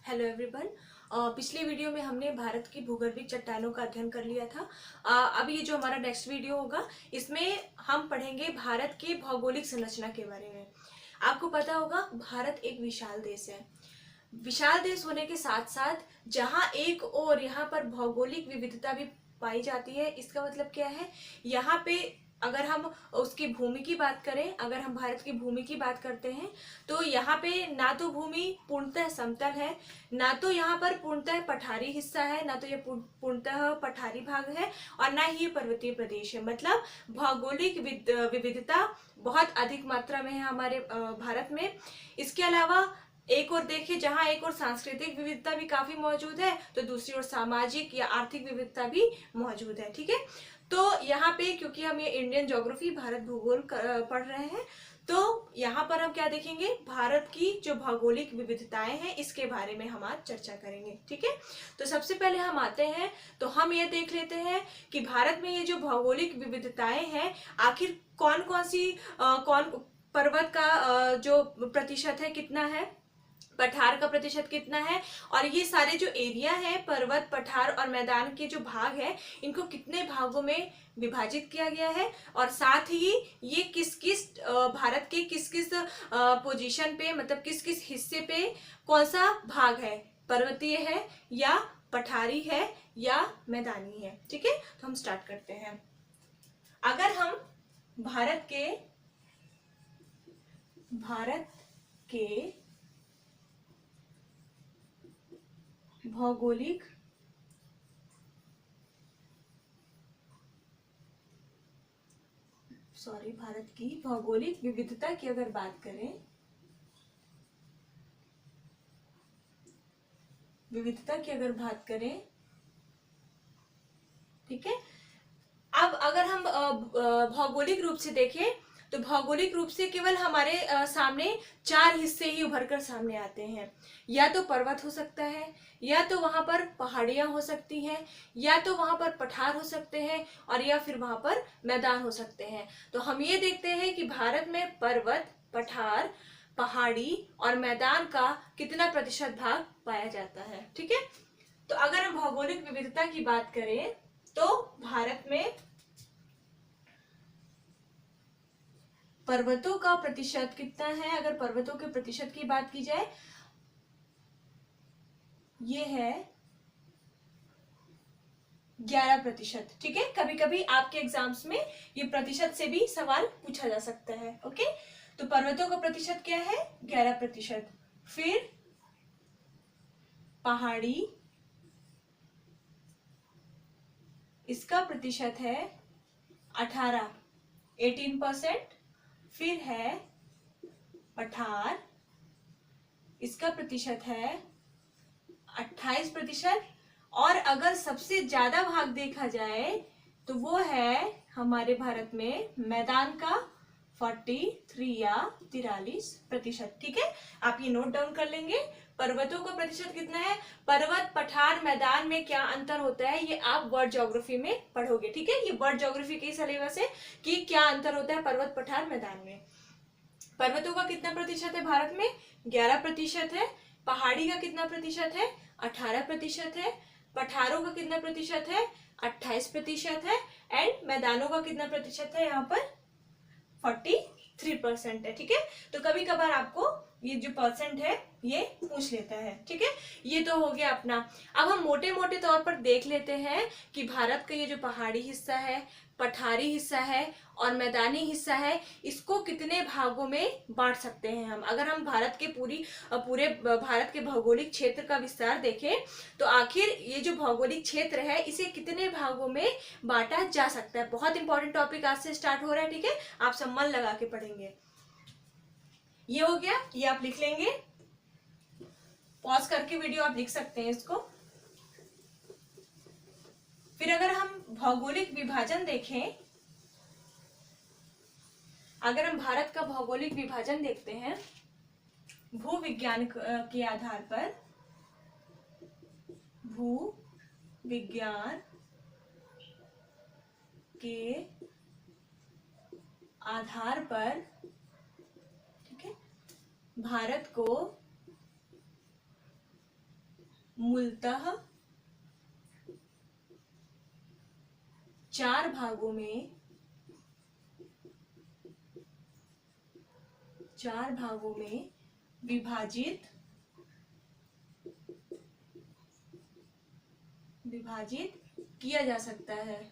Hello everyone. पिछले video में हमने भारत की भूगर्भीय चट्टानों का अध्ययन कर लिया था। अब ये जो हमारा नेक्स्ट वीडियो होगा इसमें हम पढ़ेंगे भारत की भौगोलिक संरचना के बारे में। आपको पता होगा भारत एक विशाल देश है। विशाल देश होने के साथ साथ जहाँ एक और यहाँ पर भौगोलिक विविधता भी पाई जाती है। इसका मतलब क्या है, यहाँ पे अगर हम उसकी भूमि की बात करें, अगर हम भारत की भूमि की बात करते हैं तो यहाँ पे ना तो भूमि पूर्णतः समतल है, ना तो यहाँ पर पूर्णतः पठारी हिस्सा है, ना तो ये पूर्णतः पठारी भाग है और ना ही ये पर्वतीय प्रदेश है। मतलब भौगोलिक विविधता बहुत अधिक मात्रा में है हमारे भारत में। इसके अलावा एक और देखिए, जहाँ एक और सांस्कृतिक विविधता भी काफी मौजूद है तो दूसरी ओर सामाजिक या आर्थिक विविधता भी मौजूद है। ठीक है, तो यहाँ पे क्योंकि हम ये इंडियन ज्योग्राफी भारत भूगोल पढ़ रहे हैं तो यहाँ पर हम क्या देखेंगे, भारत की जो भौगोलिक विविधताएं हैं इसके बारे में हम आज चर्चा करेंगे। ठीक है, तो सबसे पहले हम आते हैं तो हम ये देख लेते हैं कि भारत में ये जो भौगोलिक विविधताएं हैं आखिर कौन कौन सी कौन पर्वत का जो प्रतिशत है कितना है, पठार का प्रतिशत कितना है, और ये सारे जो एरिया है पर्वत पठार और मैदान के जो भाग है इनको कितने भागों में विभाजित किया गया है, और साथ ही ये किस किस भारत के किस किस पोजीशन पे, मतलब किस किस हिस्से पे कौन सा भाग है, पर्वतीय है या पठारी है या मैदानी है। ठीक है, तो हम स्टार्ट करते हैं। अगर हम भारत के भौगोलिक भारत की भौगोलिक विविधता की अगर बात करें, ठीक है। अब अगर हम भौगोलिक रूप से देखें तो भौगोलिक रूप से केवल हमारे सामने चार हिस्से ही उभर कर सामने आते हैं। या तो पर्वत हो सकता है, या तो वहां पर पहाड़ियां हो सकती हैं, या तो वहां पर पठार हो सकते हैं, और या फिर वहां पर मैदान हो सकते हैं। तो हम ये देखते हैं कि भारत में पर्वत पठार पहाड़ी और मैदान का कितना प्रतिशत भाग पाया जाता है। ठीक है, तो अगर हम भौगोलिक विविधता की बात करें तो भारत में पर्वतों का प्रतिशत कितना है। अगर पर्वतों के प्रतिशत की बात की जाए ये है 11%। ठीक है, कभी कभी आपके एग्जाम्स में ये प्रतिशत से भी सवाल पूछा जा सकता है। ओके, तो पर्वतों का प्रतिशत क्या है, 11%। फिर पहाड़ी, इसका प्रतिशत है 18%। फिर है पठार, इसका प्रतिशत है 28%। और अगर सबसे ज्यादा भाग देखा जाए तो वो है हमारे भारत में मैदान का 43 या 43%। ठीक है, आप ये नोट डाउन कर लेंगे। पर्वतों का प्रतिशत कितना है, पर्वत पठार मैदान में क्या अंतर होता है ये आप वर्ल्ड ज्योग्राफी में पढ़ोगे। ठीक है, ये वर्ल्ड ज्योग्राफी के सिलेबस है कि क्या अंतर होता है पर्वत पठार मैदान में। पर्वतों का कितना प्रतिशत है भारत में, 11% है। पहाड़ी का कितना प्रतिशत है, 18% है। पठारों का कितना प्रतिशत है, 28% है। एंड मैदानों का कितना प्रतिशत है, यहाँ पर 43% है। ठीक है, तो कभी कभार आपको ये जो परसेंट है ये पूछ लेता है। ठीक है, ये तो हो गया अपना। अब हम मोटे मोटे तौर पर देख लेते हैं कि भारत का ये जो पहाड़ी हिस्सा है, पठारी हिस्सा है और मैदानी हिस्सा है, इसको कितने भागों में बांट सकते हैं हम। अगर हम भारत के पूरे भारत के भौगोलिक क्षेत्र का विस्तार देखें तो आखिर ये जो भौगोलिक क्षेत्र है इसे कितने भागों में बांटा जा सकता है। बहुत इंपॉर्टेंट टॉपिक आज से स्टार्ट हो रहा है। ठीक है, आप सब मन लगा के पढ़ेंगे। ये हो गया, ये आप लिख लेंगे, पॉज करके वीडियो आप लिख सकते हैं इसको। फिर अगर हम भौगोलिक विभाजन देखें, अगर हम भारत का भौगोलिक विभाजन देखते हैं भू विज्ञान के आधार पर, भू विज्ञान के आधार पर, ठीक है, भारत को मूलतः 4 भागों में विभाजित किया जा सकता है,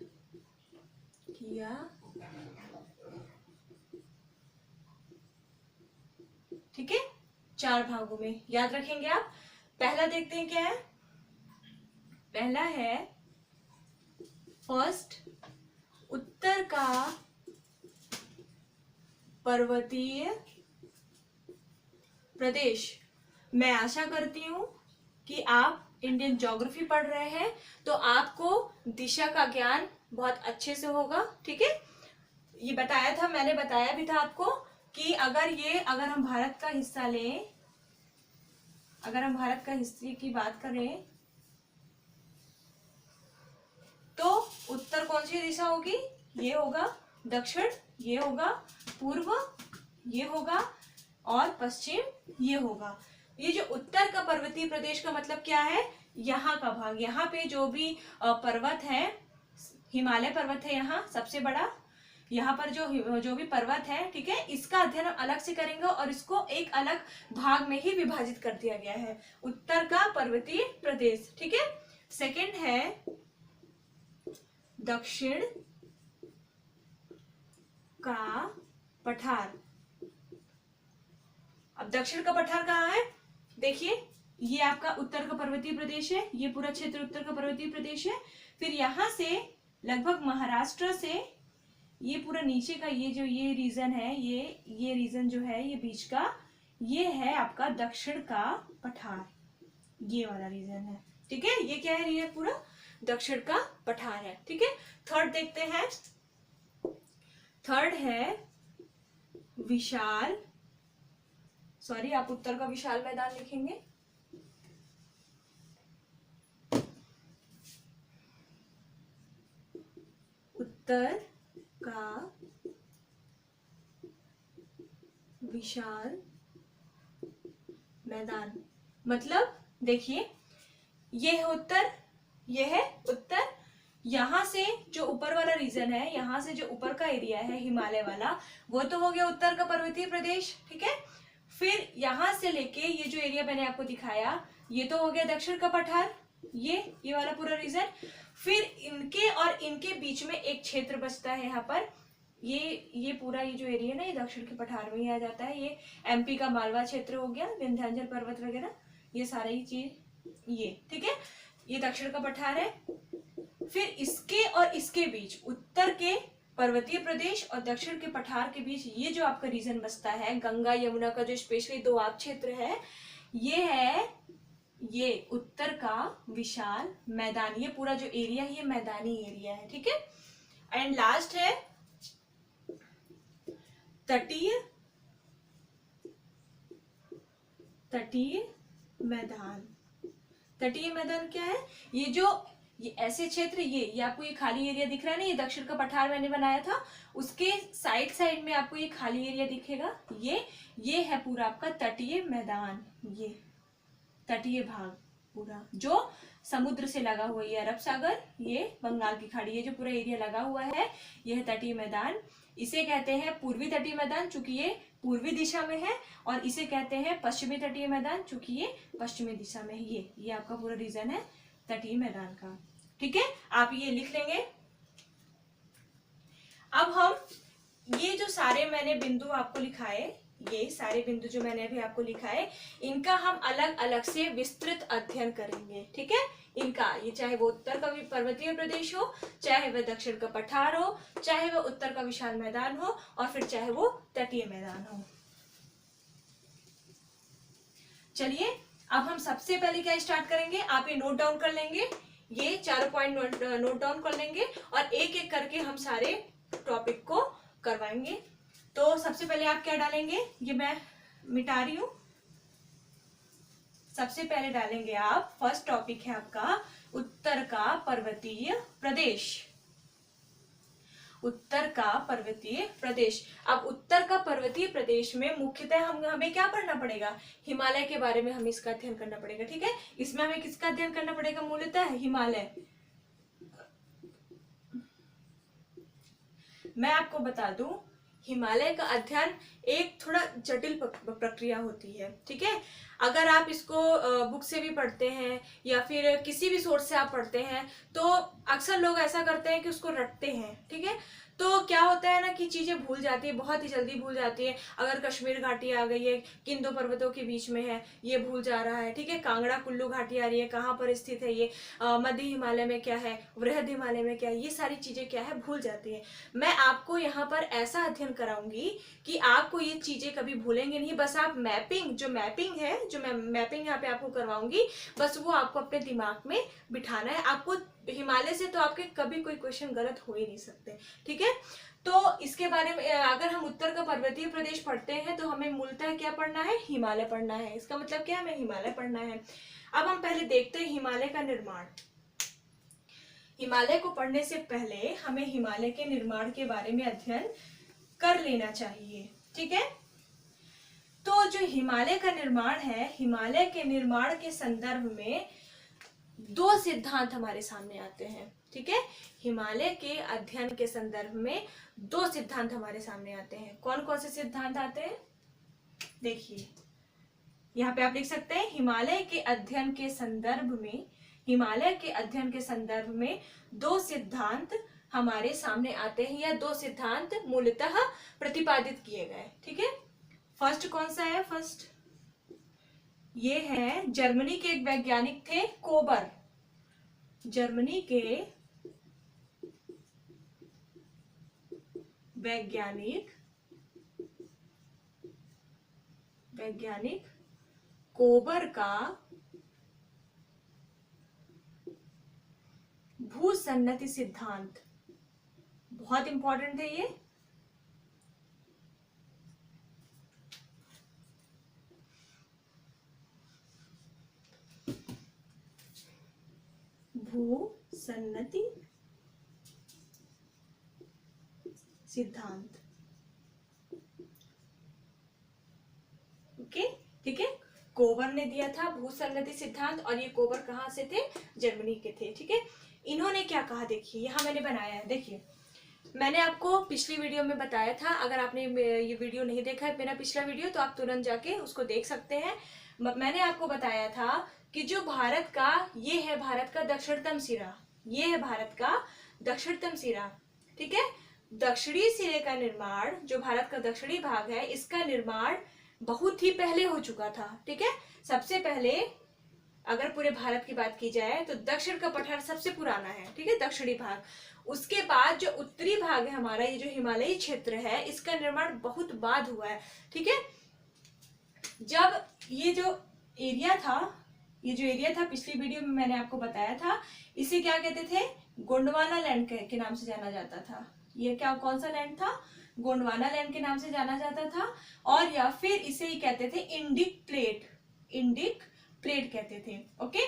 ठीक है। 4 भागों में याद रखेंगे आप। पहला देखते हैं क्या है। पहला है फर्स्ट, उत्तर का पर्वतीय प्रदेश। मैं आशा करती हूं कि आप इंडियन ज्योग्राफी पढ़ रहे हैं तो आपको दिशा का ज्ञान बहुत अच्छे से होगा, ठीक है। ये बताया था, मैंने बताया भी था आपको कि अगर हम भारत का हिस्सा लें, अगर हम भारत का हिस्से की बात करें तो उत्तर कौन सी दिशा होगी, ये होगा, दक्षिण ये होगा, पूर्व ये होगा और पश्चिम ये होगा। ये जो उत्तर का पर्वतीय प्रदेश का मतलब क्या है, यहाँ का भाग, यहाँ पे जो भी पर्वत है, हिमालय पर्वत है यहाँ सबसे बड़ा, यहाँ पर जो भी पर्वत है, ठीक है, इसका अध्ययन हम अलग से करेंगे और इसको एक अलग भाग में ही विभाजित कर दिया गया है, उत्तर का पर्वतीय प्रदेश, ठीक है। सेकंड है दक्षिण का पठार। अब दक्षिण का पठार कहाँ है, देखिए ये आपका उत्तर का पर्वतीय प्रदेश है, ये पूरा क्षेत्र उत्तर का पर्वतीय प्रदेश है। फिर यहां से लगभग महाराष्ट्र से ये पूरा नीचे का ये रीजन है, ये रीजन जो है ये बीच का, ये है आपका दक्षिण का पठार, ये वाला रीजन है, ठीक है। ये क्या है, ये पूरा दक्षिण का पठार है, ठीक है। थर्ड देखते हैं। थर्ड है विशाल, सॉरी आप उत्तर का विशाल मैदान लिखेंगे, उत्तर का विशाल मैदान। मतलब देखिए ये है उत्तर, ये है उत्तर, यहां से जो ऊपर वाला रीजन है, यहां से जो ऊपर का एरिया है हिमालय वाला, वो तो हो गया उत्तर का पर्वतीय प्रदेश, ठीक है। फिर यहां से लेके ये जो एरिया मैंने आपको दिखाया, ये तो हो गया दक्षिण का पठार, ये वाला पूरा रीजन। फिर इनके और इनके बीच में एक क्षेत्र बचता है यहाँ पर, ये पूरा ये जो एरिया ना, ये दक्षिण के पठार में ही आ जाता है। ये एमपी का मालवा क्षेत्र हो गया, विंध्याचल पर्वत वगैरह, ये सारा ही चीज, ये ठीक है, ये दक्षिण का पठार है। फिर इसके और इसके बीच, उत्तर के पर्वतीय प्रदेश और दक्षिण के पठार के बीच ये जो आपका रीजन बसता है, गंगा यमुना का जो स्पेशली दोआब क्षेत्र है, ये है ये उत्तर का विशाल मैदान। ये पूरा जो एरिया है ये मैदानी एरिया है, ठीक है। एंड लास्ट है तटीय मैदान। तटीय मैदान क्या है, ये ऐसे क्षेत्र, ये आपको ये खाली एरिया दिख रहा है ना, ये दक्षिण का पठार मैंने बनाया था, उसके साइड में आपको ये खाली एरिया दिखेगा, ये है पूरा आपका तटीय मैदान, ये तटीय भाग पूरा जो समुद्र से लगा हुआ, ये अरब सागर, ये बंगाल की खाड़ी, ये जो पूरा एरिया लगा हुआ है, ये है तटीय मैदान। इसे कहते हैं पूर्वी तटीय मैदान चूंकि ये पूर्वी दिशा में है, और इसे कहते हैं पश्चिमी तटीय मैदान चूंकि ये पश्चिमी दिशा में है। ये आपका पूरा रीजन है तटीय मैदान का, ठीक है। आप ये लिख लेंगे। अब हम ये जो सारे मैंने बिंदु आपको लिखाए, ये सारे बिंदु जो मैंने अभी आपको लिखा है, इनका हम अलग अलग से विस्तृत अध्ययन करेंगे, ठीक है। इनका, ये चाहे वो उत्तर का पर्वतीय प्रदेश हो, चाहे वह दक्षिण का पठार हो, चाहे वह उत्तर का विशाल मैदान हो, और फिर चाहे वो तटीय मैदान हो। चलिए अब हम सबसे पहले क्या स्टार्ट करेंगे, आप ये नोट डाउन कर लेंगे, ये चारों पॉइंट नोट डाउन कर लेंगे और एक एक करके हम सारे टॉपिक को करवाएंगे। तो सबसे पहले आप क्या डालेंगे, ये मैं मिटा रही हूं। सबसे पहले डालेंगे आप, फर्स्ट टॉपिक है आपका उत्तर का पर्वतीय प्रदेश। उत्तर का पर्वतीय प्रदेश। अब उत्तर का पर्वतीय प्रदेश में मुख्यतः हमें क्या पढ़ना पड़ेगा, हिमालय के बारे में हमें इसका अध्ययन करना पड़ेगा। ठीक है, इसमें हमें किसका अध्ययन करना पड़ेगा, मूलतः हिमालय। मैं आपको बता दूं, हिमालय का अध्ययन एक थोड़ा जटिल प्रक्रिया होती है। ठीक है, अगर आप इसको बुक से भी पढ़ते हैं या फिर किसी भी सोर्स से आप पढ़ते हैं तो अक्सर लोग ऐसा करते हैं कि उसको रटते हैं। ठीक है, तो क्या होता है ना कि चीजें भूल जाती है, बहुत ही जल्दी भूल जाती है। अगर कश्मीर घाटी आ गई है, किन दो पर्वतों के बीच में है, ये भूल जा रहा है। ठीक है, कांगड़ा कुल्लू घाटी आ रही है, कहाँ पर स्थित है ये, मध्य हिमालय में क्या है, वृहद हिमालय में क्या है, ये सारी चीजें क्या है, भूल जाती है। मैं आपको यहाँ पर ऐसा अध्ययन कराऊंगी कि आपको ये चीजें कभी भूलेंगे नहीं। बस आप मैपिंग, जो मैं मैपिंग यहाँ पे आपको करवाऊंगी, बस वो आपको अपने दिमाग में बिठाना है। आपको हिमालय से तो आपके कभी कोई क्वेश्चन गलत हो ही नहीं सकते। ठीक है, तो इसके बारे में अगर हम उत्तर का पर्वतीय प्रदेश पढ़ते हैं तो हमें मूलतः क्या पढ़ना है, हिमालय पढ़ना है। इसका मतलब क्या, हमें हिमालय पढ़ना है। अब हम पहले देखते हैं हिमालय का निर्माण। हिमालय को पढ़ने से पहले हमें हिमालय के निर्माण के बारे में अध्ययन कर लेना चाहिए। ठीक है, तो जो हिमालय का निर्माण है, हिमालय के निर्माण के संदर्भ में दो सिद्धांत हमारे सामने आते हैं। ठीक है, हिमालय के अध्ययन के संदर्भ में दो सिद्धांत हमारे सामने आते हैं। कौन कौन से सिद्धांत आते हैं, देखिए यहाँ पे आप लिख सकते हैं, हिमालय के अध्ययन के संदर्भ में, हिमालय के अध्ययन के संदर्भ में दो सिद्धांत हमारे सामने आते हैं, या दो सिद्धांत मूलतः प्रतिपादित किए गए। ठीक है, फर्स्ट कौन सा है, फर्स्ट ये है, जर्मनी के एक वैज्ञानिक थे कोबर। जर्मनी के वैज्ञानिक कोबर का भूसन्नति सिद्धांत, बहुत इंपॉर्टेंट है ये। भूसन्नति सिद्धांत, ओके। ठीक है, कोबर ने दिया था भूसन्नति सिद्धांत, और ये कोबर कहाँ से थे, जर्मनी के थे। ठीक है, इन्होंने क्या कहा, देखिए यहाँ मैंने बनाया है। देखिए, मैंने आपको पिछली वीडियो में बताया था, अगर आपने ये वीडियो नहीं देखा है मेरा पिछला वीडियो, तो आप तुरंत जाके उसको देख सकते हैं। मैंने आपको बताया था कि जो भारत का, ये है भारत का दक्षिणतम सिरा, ये है भारत का दक्षिणतम सिरा। ठीक है, दक्षिणी सिरे का निर्माण, जो भारत का दक्षिणी भाग है, इसका निर्माण बहुत ही पहले हो चुका था। ठीक है, सबसे पहले अगर पूरे भारत की बात की जाए तो दक्षिण का पठार सबसे पुराना है। ठीक है, दक्षिणी भाग। उसके बाद जो उत्तरी भाग है हमारा, ये जो हिमालयी क्षेत्र है, इसका निर्माण बहुत बाद हुआ है। ठीक है, जब ये जो एरिया था, पिछली वीडियो में मैंने आपको बताया था, इसे क्या कहते थे, गोंडवाना लैंड के नाम से जाना जाता था। ये क्या, कौन सा लैंड था, गोंडवाना लैंड के नाम से जाना जाता था, और या फिर इसे ही कहते थे इंडिक प्लेट कहते थे। ओके,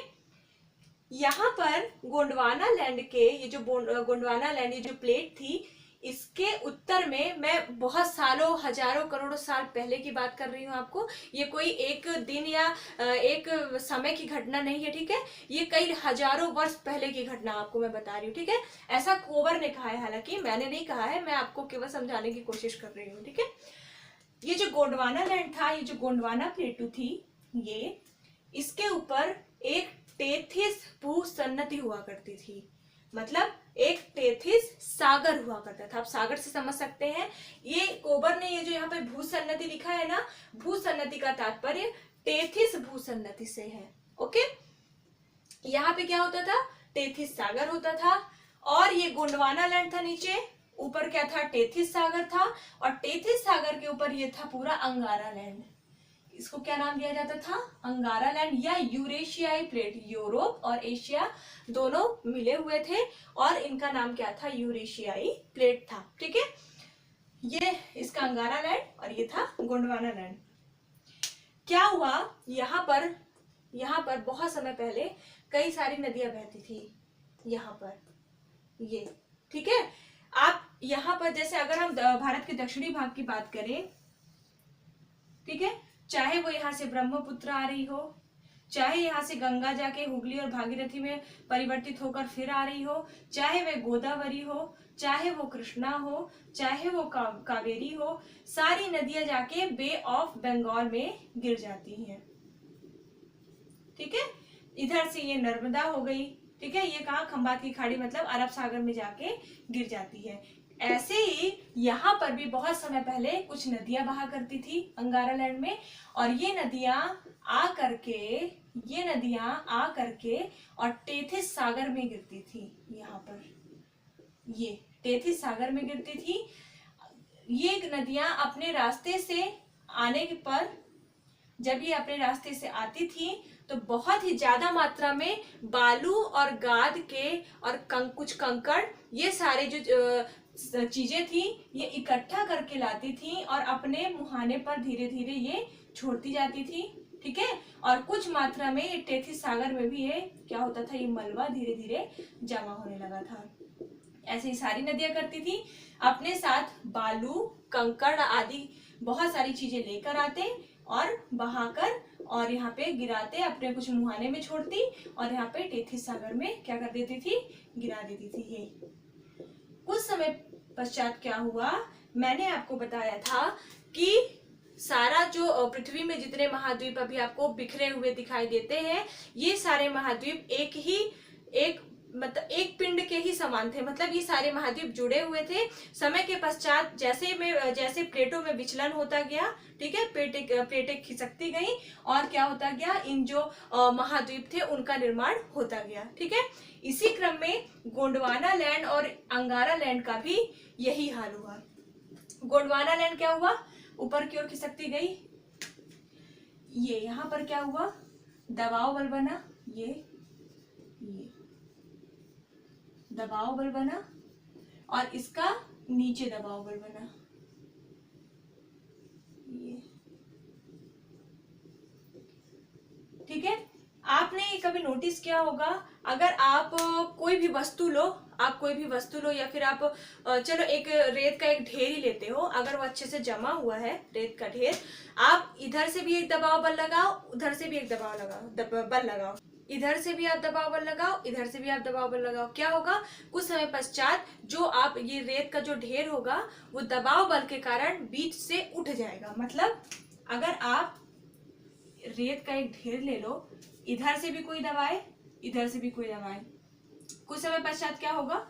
यहाँ पर गोंडवाना लैंड के, ये जो गोंडवाना लैंड, ये जो प्लेट थी, इसके उत्तर में, मैं बहुत सालों, हजारों करोड़ों साल पहले की बात कर रही हूँ आपको, ये कोई एक दिन या एक समय की घटना नहीं है। ठीक है, ये कई हजारों वर्ष पहले की घटना आपको मैं बता रही हूँ। ठीक है, ऐसा कोबर ने कहा है, हालांकि मैंने नहीं कहा है, मैं आपको केवल समझाने की कोशिश कर रही हूँ। ठीक है, ये जो गोंडवाना लैंड था, ये जो गोंडवाना प्लेटू थी, ये, इसके ऊपर एक टेथिस भूसन्नति हुआ करती थी। मतलब एक टेथिस सागर हुआ करता था। आप सागर से समझ सकते हैं। ये कोबर ने, ये जो यहाँ पे भूसन्नति लिखा है ना, भूसन्नति का तात्पर्य टेथिस भूसन्नति से है। ओके, यहाँ पे क्या होता था, टेथिस सागर होता था, और ये गोंडवाना लैंड था नीचे, ऊपर क्या था, टेथिस सागर था, और टेथिस सागर के ऊपर ये था पूरा अंगारा लैंड। इसको क्या नाम दिया जाता था, अंगारा लैंड या यूरेशियाई प्लेट। यूरोप और एशिया दोनों मिले हुए थे, और इनका नाम क्या था, यूरेशियाई प्लेट था। ठीक है, ये इसका अंगारा लैंड, और ये था गोंडवाना लैंड। क्या हुआ, यहाँ पर बहुत समय पहले कई सारी नदियां बहती थी यहाँ पर, ये। ठीक है, आप यहाँ पर जैसे अगर हम भारत के दक्षिणी भाग की बात करें, ठीक है, चाहे वो यहाँ से ब्रह्मपुत्र आ रही हो, चाहे यहाँ से गंगा जाके हुगली और भागीरथी में परिवर्तित होकर फिर आ रही हो, चाहे वे गोदावरी हो, चाहे वो कृष्णा हो, चाहे वो कावेरी हो, सारी नदियां जाके बे ऑफ बंगाल में गिर जाती हैं। ठीक है, इधर से ये नर्मदा हो गई, ठीक है, ये कहा खंबात की खाड़ी मतलब अरब सागर में जाके गिर जाती है। ऐसे ही यहाँ पर भी बहुत समय पहले कुछ नदियां बहा करती थी अंगारा लैंड में, और ये नदियां आ करके और टेथिस सागर में गिरती थी। यहाँ पर ये टेथिस सागर में गिरती थी। ये नदियां अपने रास्ते से आने पर, जब ये अपने रास्ते से आती थी तो बहुत ही ज्यादा मात्रा में बालू और गाद के और कुछ कंकड़, ये सारे जो चीजें थी ये इकट्ठा करके लाती थी और अपने मुहाने पर धीरे धीरे ये छोड़ती जाती थी। ठीक है, और कुछ मात्रा में ये टेथिस सागर में भी ये क्या होता था, ये मलबा धीरे धीरे जमा होने लगा था। ऐसे ही सारी नदियां करती थी, अपने साथ बालू कंकड़ आदि बहुत सारी चीजें लेकर आते और बहाकर और यहाँ पे गिराते, अपने कुछ मुहाने में छोड़ती और यहाँ पे टेथिस सागर में क्या कर देती थी, गिरा देती थी। ये कुछ समय पश्चात क्या हुआ, मैंने आपको बताया था कि सारा जो पृथ्वी में जितने महाद्वीप अभी आपको बिखरे हुए दिखाई देते हैं, ये सारे महाद्वीप एक पिंड के ही समान थे, मतलब ये सारे महाद्वीप जुड़े हुए थे। समय के पश्चात जैसे प्लेटों में विचलन होता गया, ठीक है, प्लेटें खिसकती गई और क्या होता गया, इन जो महाद्वीप थे उनका निर्माण होता गया। ठीक है, इसी क्रम में गोंडवाना लैंड और अंगारा लैंड का भी यही हाल हुआ। गोंडवाना लैंड क्या हुआ, ऊपर की ओर खिसकती गई। ये यहाँ पर क्या हुआ, दबाव बल बना, ये दबाव बल बना और इसका नीचे दबाव बल बना। ये ठीक है, आपने कभी नोटिस किया होगा, अगर आप कोई भी वस्तु लो या फिर आप चलो एक रेत का एक ढेर ही लेते हो, अगर वो अच्छे से जमा हुआ है रेत का ढेर, आप इधर से भी एक दबाव बल लगाओ, उधर से भी एक बल लगाओ, इधर से भी आप दबाव बल लगाओ, इधर से भी आप दबाव बल लगाओ, क्या होगा, कुछ समय पश्चात जो आप ये रेत का जो ढेर होगा वो दबाव बल के कारण बीच से उठ जाएगा। मतलब अगर आप रेत का एक ढेर ले लो, इधर से भी कोई दबाए, इधर से भी कोई दबाए, कुछ समय पश्चात क्या होगा,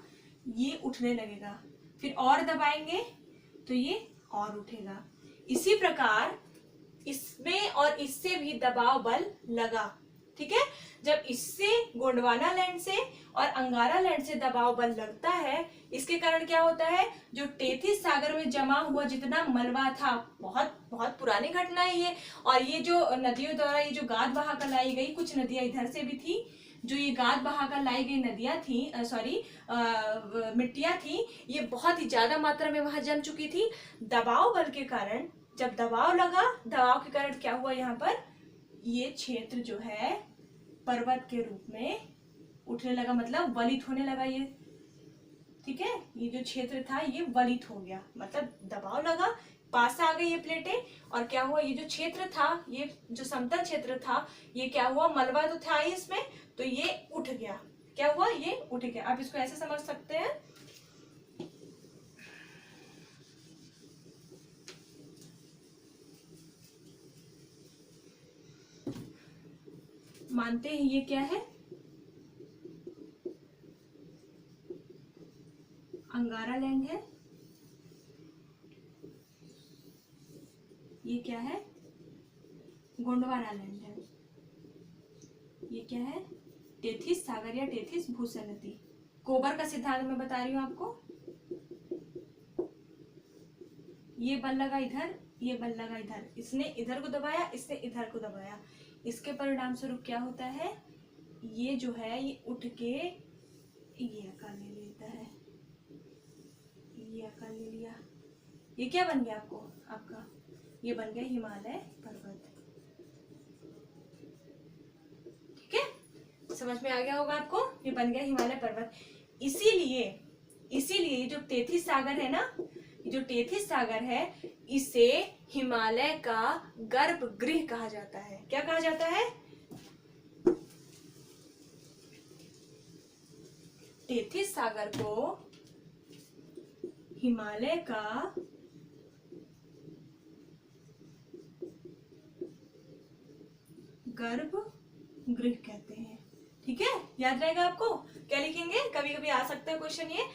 ये उठने लगेगा, फिर और दबाएंगे तो ये और उठेगा। इसी प्रकार इसमें और इससे भी दबाव बल लगा। ठीक है, जब इससे गोंडवाना लैंड से और अंगारा लैंड से दबाव बल लगता है, इसके कारण क्या होता है, जो टेथिस सागर में जमा हुआ जितना मलबा था, बहुत बहुत पुरानी घटना है ये, और ये जो नदियों द्वारा ये जो गाद बहा कर लाई गई, कुछ नदियां इधर से भी थी, जो ये गाद बहाकर लाई गई नदियां थी, मिट्टियां थी, ये बहुत ही ज्यादा मात्रा में वहां जम चुकी थी। दबाव बल के कारण जब दबाव लगा, दबाव के कारण क्या हुआ, यहाँ पर ये क्षेत्र जो है पर्वत के रूप में उठने लगा, मतलब वलित होने लगा ये। ठीक है, ये जो क्षेत्र था ये वलित हो गया, मतलब दबाव लगा, पास आ गई ये प्लेटें और क्या हुआ, ये जो क्षेत्र था, ये जो समतल क्षेत्र था, ये क्या हुआ, मलबा तो था ही इसमें, तो ये उठ गया। क्या हुआ, ये उठ गया। आप इसको ऐसे समझ सकते हैं, मानते हैं ये क्या है, अंगारा लैंड है, ये क्या है, गोंडवाना लैंड है, ये क्या है, टेथिस सागर या टेथिस भूसंगति। कोबर का सिद्धांत मैं बता रही हूं आपको, ये बल लगा इधर, ये बल लगा इधर, इसने इधर को दबाया, इसने इधर को दबाया, इसके परिणाम स्वरूप क्या होता है, ये जो है ये उठ के ये आकार ले लेता है, ये आकार ले लिया, ये क्या बन गया आपका ये बन गया हिमालय पर्वत। ठीक है, समझ में आ गया होगा आपको, ये बन गया हिमालय पर्वत। इसीलिए ये जो टेथिस सागर है ना, ये जो टेथिस सागर है, इसे हिमालय का गर्भगृह कहा जाता है। क्या कहा जाता है? टेथिस सागर को हिमालय का गर्भगृह कहते हैं। ठीक है, याद रहेगा आपको। क्या लिखेंगे, कभी कभी आ सकता है क्वेश्चन ये,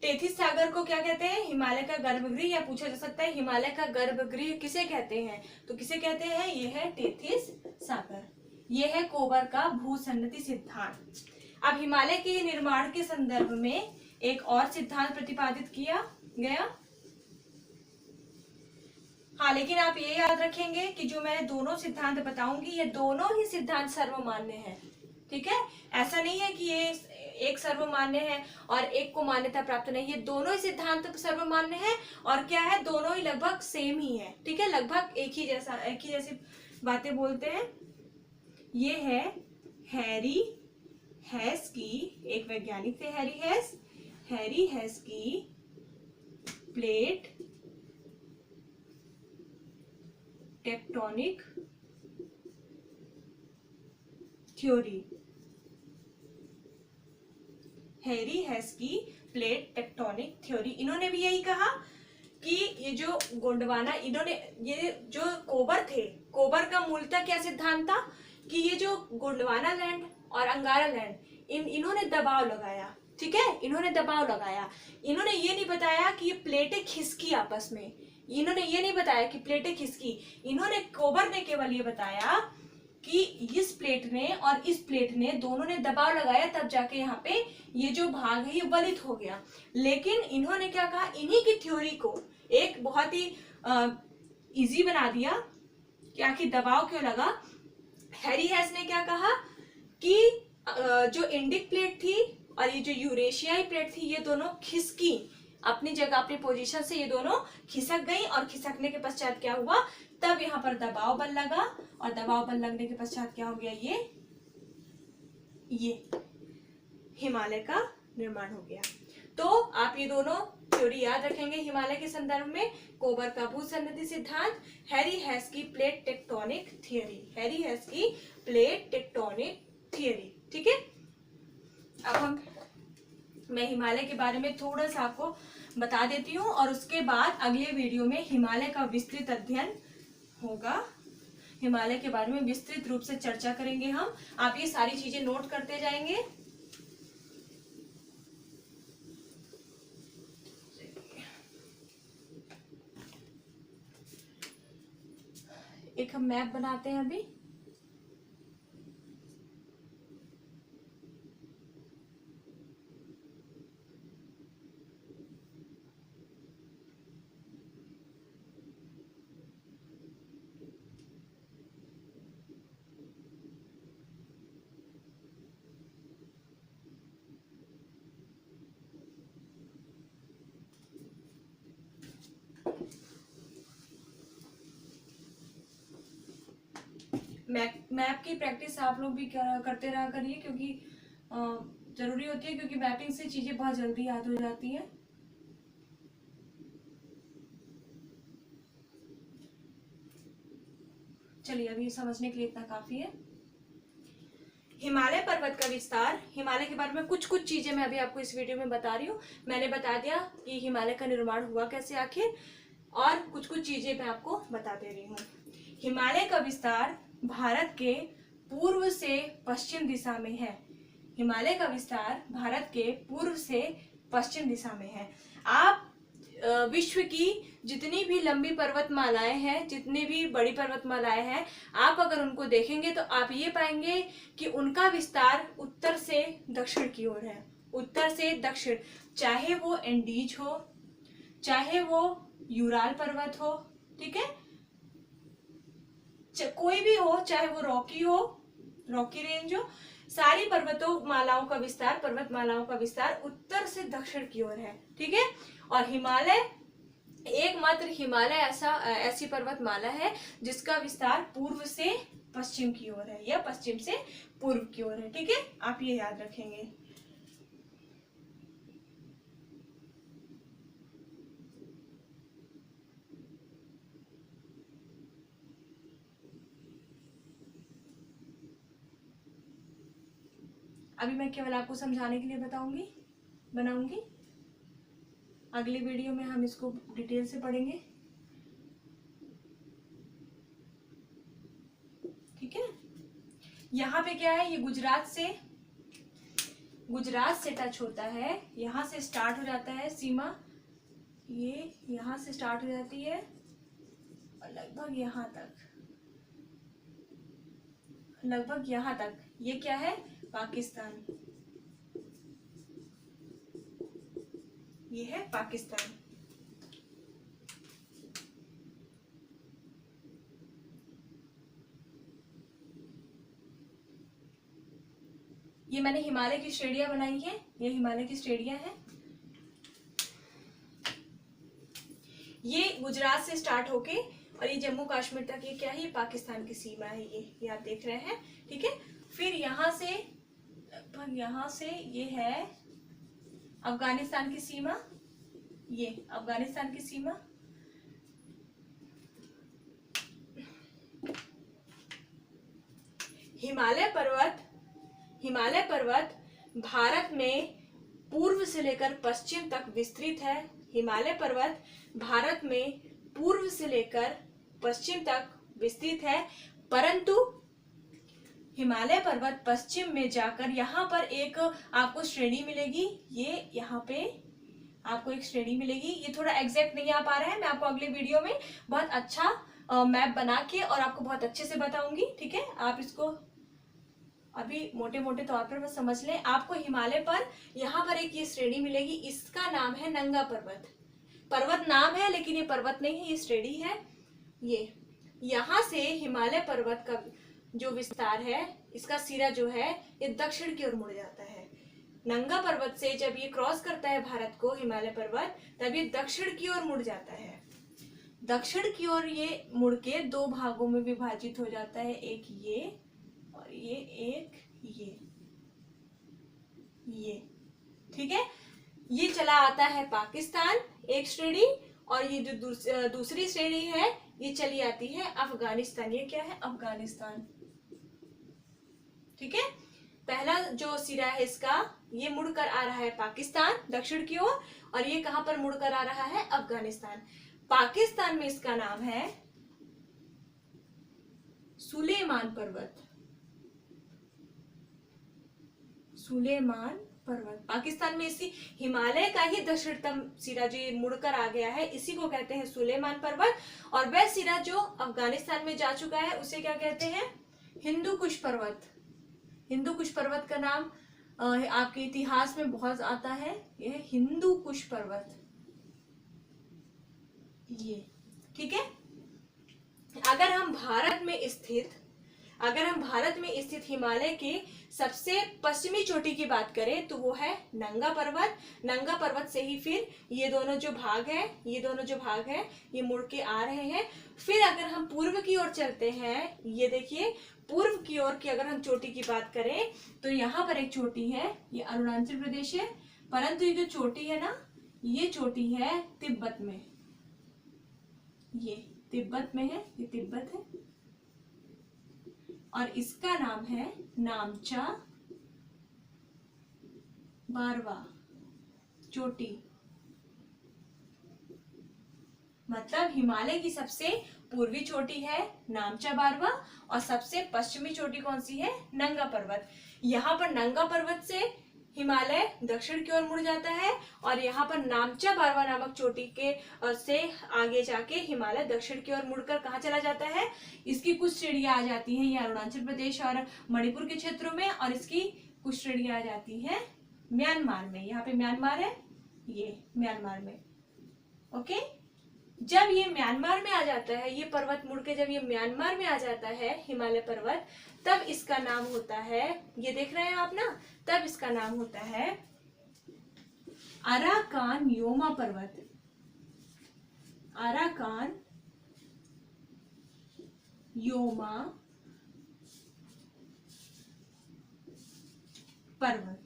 टेथिस सागर को क्या कहते हैं? हिमालय का गर्भगृह, या पूछा जा सकता है हिमालय का गर्भगृह किसे कहते हैं? तो किसे कहते हैं? ये है टेथिस सागर। ये है कोबर का भूसन्नति सिद्धांत। अब हिमालय के निर्माण के संदर्भ में एक और सिद्धांत प्रतिपादित किया गया। हाँ, लेकिन आप ये याद रखेंगे कि जो मैं दोनों सिद्धांत बताऊंगी, ये दोनों ही सिद्धांत सर्वमान्य हैं। ठीक है, ऐसा नहीं है कि ये एक सर्वमान्य है और एक को मान्यता प्राप्त नहीं। ये दोनों ही सिद्धांत सर्वमान्य है और क्या है, दोनों ही लगभग सेम ही है। ठीक है, लगभग एक ही जैसी बातें बोलते हैं। ये है हैरी हेस की, एक वैज्ञानिक थे हैरी हेस की प्लेट टेक्टोनिक थ्योरी। हैरी हेस की प्लेट टेक्टोनिक थ्योरी। इन्होंने भी यही कहा कि ये जो गोंडवाना, ये जो कोबर थे, कोबर का मूलतः क्या सिद्धांत था कि ये जो गोंडवाना लैंड और अंगारा लैंड, इन्होंने दबाव लगाया। ठीक है, इन्होंने दबाव लगाया। इन्होंने ये नहीं बताया कि ये प्लेटें खिसकी आपस में, इन्होंने ये नहीं बताया कि प्लेटें खिसकी। इन्होंने, कोबर ने केवल ये बताया कि इस प्लेट ने और इस प्लेट ने, दोनों ने दबाव लगाया, तब जाके यहाँ पे ये जो भाग है ये वलित हो गया। लेकिन इन्होंने क्या कहा, इन्हीं की थ्योरी को एक बहुत ही इजी बना दिया कि आखिर दबाव क्यों लगा। हैरी हेस ने क्या कहा कि जो इंडिक प्लेट थी और ये जो यूरेशियाई प्लेट थी, ये दोनों खिसकी अपनी जगह, अपनी पोजीशन से ये दोनों खिसक गई, और खिसकने के पश्चात क्या हुआ, तब यहाँ पर दबाव बल लगा, और दबाव बल लगने के पश्चात क्या हो गया, ये हिमालय का निर्माण हो गया। तो आप ये दोनों थ्योरी याद रखेंगे हिमालय के संदर्भ में, कोबर का भूसन्नति सिद्धांत, हैरी हेस की प्लेट टेक्टोनिक थियरी, हैरी हेस की प्लेट टेक्टोनिक थियरी। ठीक है, अब मैं हिमालय के बारे में थोड़ा सा आपको बता देती हूँ, और उसके बाद अगले वीडियो में हिमालय का विस्तृत अध्ययन होगा। हिमालय के बारे में विस्तृत रूप से चर्चा करेंगे हम। आप ये सारी चीजें नोट करते जाएंगे। एक हम मैप बनाते हैं अभी। मैप की प्रैक्टिस आप लोग भी करते रहा करिए, क्योंकि जरूरी होती है, क्योंकि मैपिंग से चीजें बहुत जल्दी याद हो जाती है। चलिए, अभी समझने के लिए इतना काफी है। हिमालय पर्वत का विस्तार, हिमालय के बारे में कुछ कुछ चीजें मैं अभी आपको इस वीडियो में बता रही हूँ। मैंने बता दिया कि हिमालय का निर्माण हुआ कैसे आखिर, और कुछ कुछ चीजें मैं आपको बता दे रही हूँ। हिमालय का विस्तार भारत के पूर्व से पश्चिम दिशा में है। हिमालय का विस्तार भारत के पूर्व से पश्चिम दिशा में है। आप विश्व की जितनी भी लंबी पर्वतमालाएं हैं, जितनी भी बड़ी पर्वतमालाएं हैं, आप अगर उनको देखेंगे तो आप ये पाएंगे कि उनका विस्तार उत्तर से दक्षिण की ओर है। उत्तर से दक्षिण, चाहे वो एंडीज हो, चाहे वो यूराल पर्वत हो, ठीक है, कोई भी हो, चाहे वो रॉकी रेंज हो, सारी पर्वतमालाओं का विस्तार उत्तर से दक्षिण की ओर है। ठीक है, और हिमालय, एकमात्र हिमालय ऐसी पर्वतमाला है जिसका विस्तार पूर्व से पश्चिम की ओर है, या पश्चिम से पूर्व की ओर है। ठीक है, आप ये याद रखेंगे। अभी मैं केवल आपको समझाने के लिए बनाऊंगी। अगली वीडियो में हम इसको डिटेल से पढ़ेंगे, ठीक है। यहाँ पे क्या है, ये गुजरात से टच होता है, यहाँ से स्टार्ट हो जाता है सीमा, ये यहाँ से स्टार्ट हो जाती है और लगभग यहाँ तक ये क्या है, पाकिस्तान, ये है पाकिस्तान। ये मैंने हिमालय की श्रेणियां बनाई है, ये हिमालय की श्रेणियां हैं। ये गुजरात से स्टार्ट होके और ये जम्मू कश्मीर तक, ये क्या है, ये पाकिस्तान की सीमा है, ये आप देख रहे हैं, ठीक है। फिर यहाँ से ये है अफगानिस्तान की सीमा, ये अफगानिस्तान की सीमा। हिमालय पर्वत भारत में पूर्व से लेकर पश्चिम तक विस्तृत है। हिमालय पर्वत भारत में पूर्व से लेकर पश्चिम तक विस्तृत है, परंतु हिमालय पर्वत पश्चिम में जाकर यहाँ पर एक आपको श्रेणी मिलेगी, ये यहाँ पे आपको एक श्रेणी मिलेगी। ये थोड़ा एग्जैक्ट नहीं आ पा रहा है, मैं आपको अगले वीडियो में बहुत अच्छा मैप बना के और आपको बहुत अच्छे से बताऊंगी, ठीक है। आप इसको अभी मोटे मोटे तौर पर बस समझ लें। आपको हिमालय पर यहाँ पर एक ये श्रेणी मिलेगी, इसका नाम है नंगा पर्वत। पर्वत नाम है लेकिन ये पर्वत नहीं है, ये श्रेणी है। ये यहाँ से हिमालय पर्वत का जो विस्तार है, इसका सिरा जो है ये दक्षिण की ओर मुड़ जाता है। नंगा पर्वत से जब ये क्रॉस करता है भारत को हिमालय पर्वत, तब ये दक्षिण की ओर मुड़ जाता है। दक्षिण की ओर ये मुड़ के दो भागों में विभाजित हो जाता है, एक ये और एक ये, ठीक है। ये चला आता है पाकिस्तान एक श्रेणी, और ये जो दूसरी श्रेणी है ये चली आती है अफगानिस्तान। ये क्या है, अफगानिस्तान, ठीक है। पहला जो सिरा है इसका, ये मुड़कर आ रहा है पाकिस्तान दक्षिण की ओर, और ये कहां पर मुड़कर आ रहा है, अफगानिस्तान। पाकिस्तान में इसका नाम है सुलेमान पर्वत। सुलेमान पर्वत पाकिस्तान में, इसी हिमालय का ही दक्षिणतम सिरा जो ये मुड़कर आ गया है, इसी को कहते हैं सुलेमान पर्वत। और वह सिरा जो अफगानिस्तान में जा चुका है उसे क्या कहते हैं, हिंदू कुश पर्वत। हिंदू कुश पर्वत का नाम आपके इतिहास में बहुत आता है, यह हिंदू कुश पर्वत, ये, ठीक है। अगर हम भारत में स्थित हिमालय के सबसे पश्चिमी चोटी की बात करें तो वो है नंगा पर्वत। नंगा पर्वत से ही फिर ये दोनों जो भाग है ये मुड़ के आ रहे हैं। फिर अगर हम पूर्व की ओर चलते हैं, ये देखिए पूर्व की ओर की अगर हम चोटी की बात करें तो यहाँ पर एक चोटी है, ये अरुणाचल प्रदेश है, परंतु ये जो चोटी है ना, ये चोटी है तिब्बत में, ये तिब्बत में है, ये तिब्बत है, और इसका नाम है नामचा बारवा चोटी। मतलब हिमालय की सबसे पूर्वी चोटी है नामचा बारवा, और सबसे पश्चिमी चोटी कौन सी है, नंगा पर्वत। यहाँ पर नंगा पर्वत से हिमालय दक्षिण की ओर मुड़ जाता है, और यहाँ पर नामचा बारवा नामक चोटी के से आगे जाके हिमालय दक्षिण की ओर मुड़कर कहाँ चला जाता है, इसकी कुछ श्रेणियां आ जाती हैं ये अरुणाचल प्रदेश और मणिपुर के क्षेत्रों में, और इसकी कुछ श्रेणियां आ जाती हैं म्यांमार में। यहाँ पे म्यांमार है, ये म्यांमार में, ओके। जब ये म्यांमार में आ जाता है, ये पर्वत मुड़ के जब ये म्यांमार में आ जाता है हिमालय पर्वत, तब इसका नाम होता है, ये देख रहे हैं आप ना, तब इसका नाम होता है अराकान योमा पर्वत। अराकान योमा पर्वत,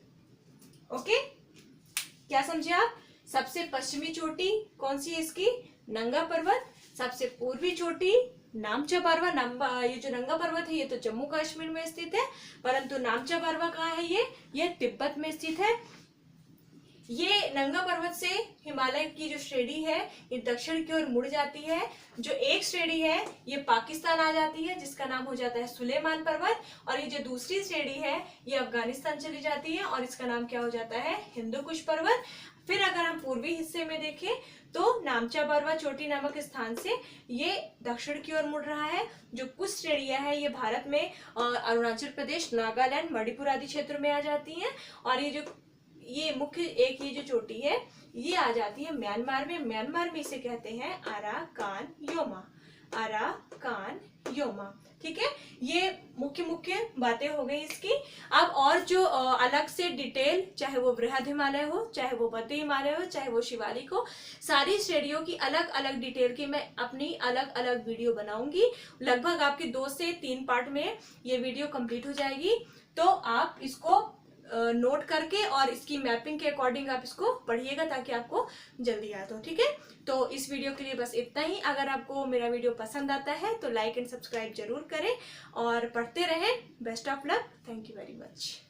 ओके। क्या समझे आप, सबसे पश्चिमी चोटी कौन सी है इसकी, नंगा पर्वत। सबसे पूर्वी चोटी नामचा पारवा ये जो नंगा पर्वत है ये तो जम्मू कश्मीर में स्थित है, परंतु नामचा पारवा कहाँ है? ये तिब्बत में स्थित है। ये नंगा पर्वत से हिमालय की जो श्रेणी है ये दक्षिण की ओर मुड़ जाती है। जो एक श्रेणी है ये पाकिस्तान आ जाती है जिसका नाम हो जाता है सुलेमान पर्वत, और ये जो दूसरी श्रेणी है ये अफगानिस्तान चली जाती है और इसका नाम क्या हो जाता है? हिंदू कुश पर्वत। फिर अगर हम पूर्वी हिस्से में देखें तो नामचा पर्वत चोटी नामक स्थान से ये दक्षिण की ओर मुड़ रहा है। जो कुछ श्रेणियां हैं ये भारत में अरुणाचल प्रदेश, नागालैंड, मणिपुर आदि क्षेत्र में आ जाती हैं, और ये मुख्य एक ये जो चोटी है ये आ जाती है म्यांमार में। म्यांमार में इसे कहते हैं अराकान योमा, अराकान योमा। ठीक है, ये मुख्य बातें हो गई इसकी। अब और जो अलग से डिटेल, चाहे वो बृहद हिमालय हो, चाहे वो मध्य हिमालय हो, चाहे वो शिवालिक हो, सारी श्रेणियों की अलग अलग डिटेल की मैं अपनी अलग अलग वीडियो बनाऊंगी। लगभग आपके 2 से 3 पार्ट में ये वीडियो कंप्लीट हो जाएगी। तो आप इसको नोट करके और इसकी मैपिंग के अकॉर्डिंग आप इसको पढ़िएगा ताकि आपको जल्दी याद हो। ठीक है, तो इस वीडियो के लिए बस इतना ही। अगर आपको मेरा वीडियो पसंद आता है तो लाइक एंड सब्सक्राइब जरूर करें और पढ़ते रहें। Best of luck, thank you very much.